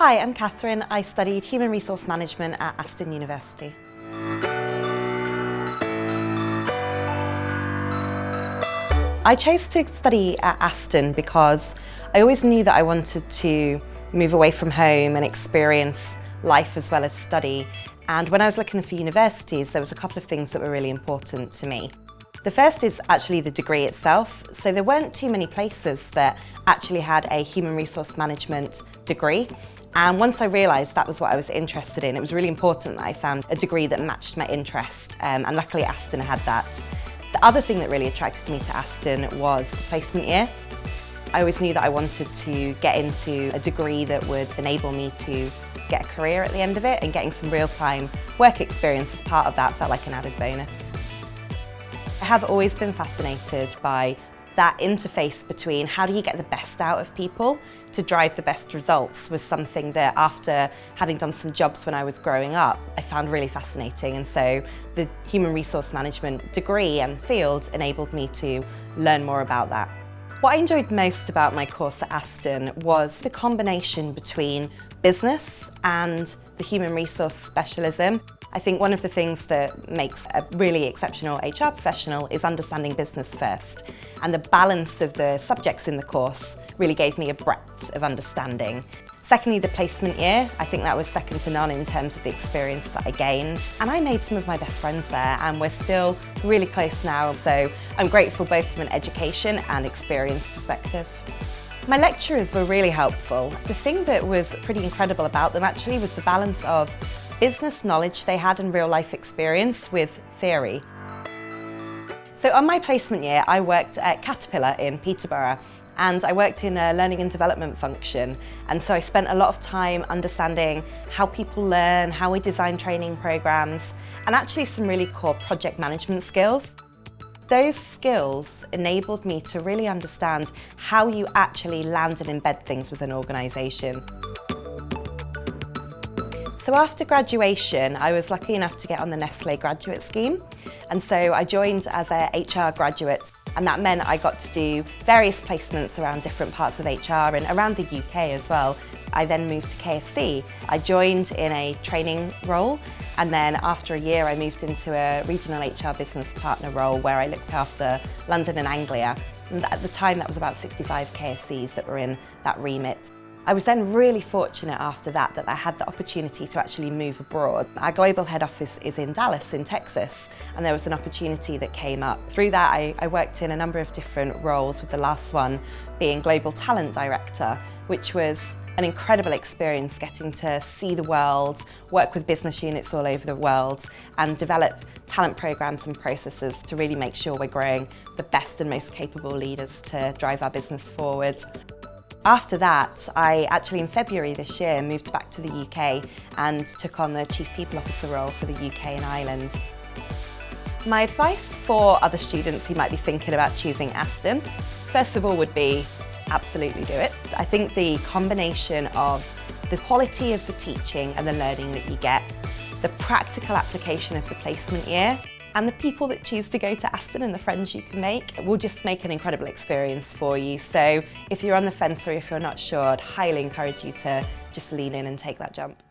Hi, I'm Kathryn. I studied Human Resource Management at Aston University. I chose to study at Aston because I always knew that I wanted to move away from home and experience life as well as study. And when I was looking for universities, there was a couple of things that were really important to me. The first is actually the degree itself. So there weren't too many places that actually had a human resource management degree. And once I realised that was what I was interested in, it was really important that I found a degree that matched my interest. And luckily Aston had that. The other thing that really attracted me to Aston was the placement year. I always knew that I wanted to get into a degree that would enable me to get a career at the end of it, and getting some real-time work experience as part of that felt like an added bonus. I have always been fascinated by that interface between how do you get the best out of people to drive the best results was something that, after having done some jobs when I was growing up, I found really fascinating. And so the human resource management degree and field enabled me to learn more about that. What I enjoyed most about my course at Aston was the combination between business and the human resource specialism. I think one of the things that makes a really exceptional HR professional is understanding business first. And the balance of the subjects in the course really gave me a breadth of understanding. Secondly, the placement year, I think that was second to none in terms of the experience that I gained. And I made some of my best friends there, and we're still really close now. So I'm grateful both from an education and experience perspective. My lecturers were really helpful. The thing that was pretty incredible about them actually was the balance of business knowledge they had and real life experience with theory. So on my placement year, I worked at Caterpillar in Peterborough, and I worked in a learning and development function. And so I spent a lot of time understanding how people learn, how we design training programs, and actually some really core project management skills. Those skills enabled me to really understand how you actually land and embed things with an organisation. So after graduation, I was lucky enough to get on the Nestlé graduate scheme. And so I joined as a HR graduate, and that meant I got to do various placements around different parts of HR and around the UK as well. I then moved to KFC. I joined in a training role, and then after a year I moved into a regional HR business partner role where I looked after London and Anglia. And at the time that was about 65 KFCs that were in that remit. I was then really fortunate after that I had the opportunity to actually move abroad. Our global head office is in Dallas in Texas, and there was an opportunity that came up. Through that I worked in a number of different roles, with the last one being Global Talent Director, which was an incredible experience, getting to see the world, work with business units all over the world, and develop talent programs and processes to really make sure we're growing the best and most capable leaders to drive our business forward. After that, I actually in February this year moved back to the UK and took on the Chief People Officer role for the UK and Ireland. My advice for other students who might be thinking about choosing Aston, first of all, would be absolutely do it. I think the combination of the quality of the teaching and the learning that you get, the practical application of the placement year, and the people that choose to go to Aston and the friends you can make will just make an incredible experience for you. So if you're on the fence or if you're not sure, I'd highly encourage you to just lean in and take that jump.